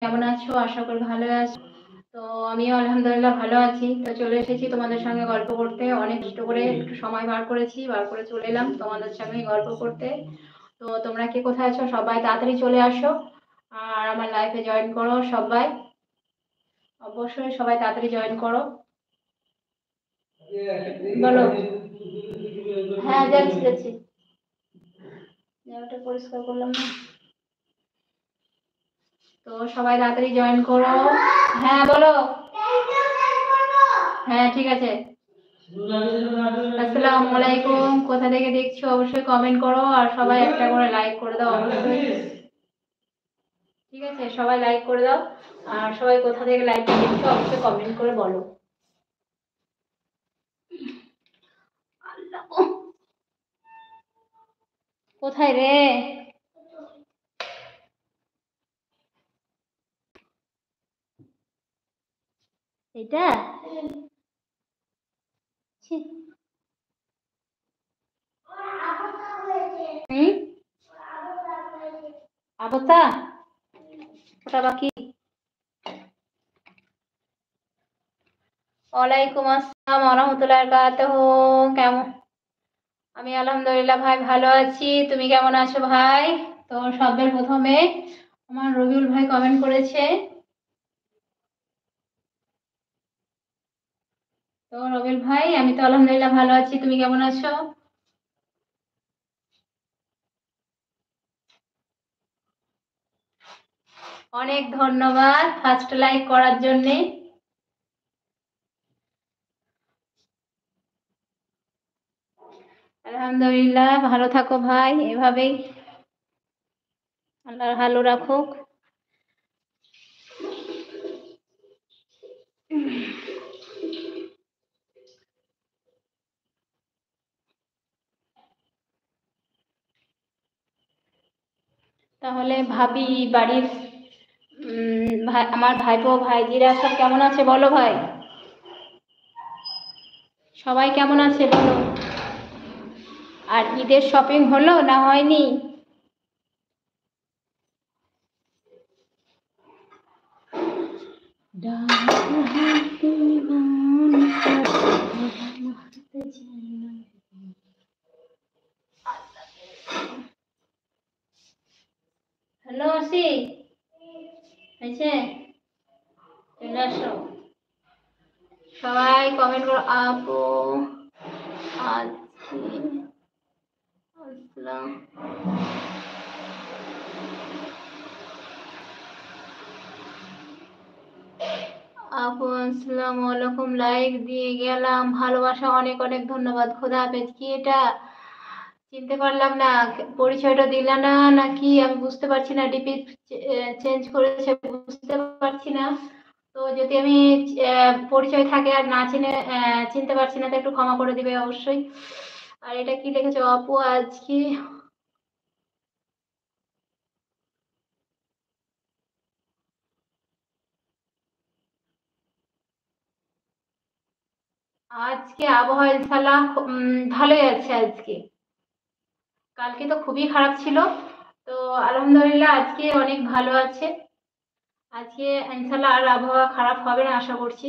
কেমন আছো? আশা করি ভালো আছো। তো আমিও আলহামদুলিল্লাহ ভালো আছি। তো চলে এসেছি তোমাদের সঙ্গে গল্প করতে, অনেক কষ্ট করে একটু সময় বার করেছি, বার করে চলে এলাম তোমাদের সঙ্গে গল্প করতে। তো তোমরা কে কোথায় আছো? সবাই তাড়াতাড়ি চলে আসো আর আমার লাইফে জয়েন করো সবাই। অবশ্যই সবাই তাড়াতাড়ি জয়েন করো। বলো। হ্যাঁ, যাচ্ছি যাচ্ছি। জায়গাটা পরিষ্কার করলাম না। তো সবাই তাড়াতাড়ি জয়েন করো। হ্যাঁ বলো। হ্যাঁ ঠিক আছে। আসসালামু আলাইকুম। কোথা থেকে দেখছো অবশ্যই কমেন্ট করো আর সবাই একটা করে লাইক করে দাও অবশ্যই। ঠিক আছে, সবাই লাইক করে দাও আর সবাই কোথা থেকে লাইকটা দেখছো অবশ্যই কমেন্ট করে বলো। আল্লাহ গো, কোথায় রে এটা? ছি। হুম, আবতা ওটা বাকি। ওয়ালাইকুম আসসালাম ওয়া রাহমাতুল্লাহি ওয়া বারাকাতুহু। কেমন? আমি আলহামদুলিল্লাহ ভাই ভালো আছি। তুমি কেমন আছো ভাই? তো সবের প্রথমে আমার রবিউল ভাই কমেন্ট করেছে। তো রবিউল ভাই, আমি তো আলহামদুলিল্লাহ ভালো আছি, তুমি কেমন আছো? অনেক ধন্যবাদ ফার্স্ট লাইক করার জন্যে। আলহামদুলিল্লাহ, ভালো থাকো ভাই, এভাবেই আল্লাহ ভালো রাখুক। তাহলে ভাবি, বাড়ির আমার ভাইপো ভাইজিরা সব কেমন আছে বলো ভাই? সবাই কেমন আছে বলো? আর ঈদের শপিং হলো না হয়নি? হ্যালো আসি হয়েছে, চলে আসো। সবাই কমেন্ট করো। আপু আছি, আসসালাম। আপু আসসালামু আলাইকুম, লাইক দিয়ে গেলাম, ভালোবাসা অনেক অনেক ধন্যবাদ, খোদা হাফেজ। কি এটা? চিনতে পারলাম না। পরিচয়টা দিলা না নাকি? আমি বুঝতে পারছি না, ডিপি চেঞ্জ করেছে, বুঝতে পারছি না। তো যদি আমি পরিচয় থাকে আর না চিনতে পারছি না, তো একটু ক্ষমা করে দিবে অবশ্যই। আর এটা কি লিখেছো আপু আজকে? আজকে আবহাওয়া ইনশাল্লাহ ভালোই আছে আজকে। কালকে তো খুবই খারাপ ছিল। তো আলহামদুলিল্লাহ আজকে অনেক ভালো আছে। আজকে ইনশাল্লাহ আর আবহাওয়া খারাপ হবে না আশা করছি।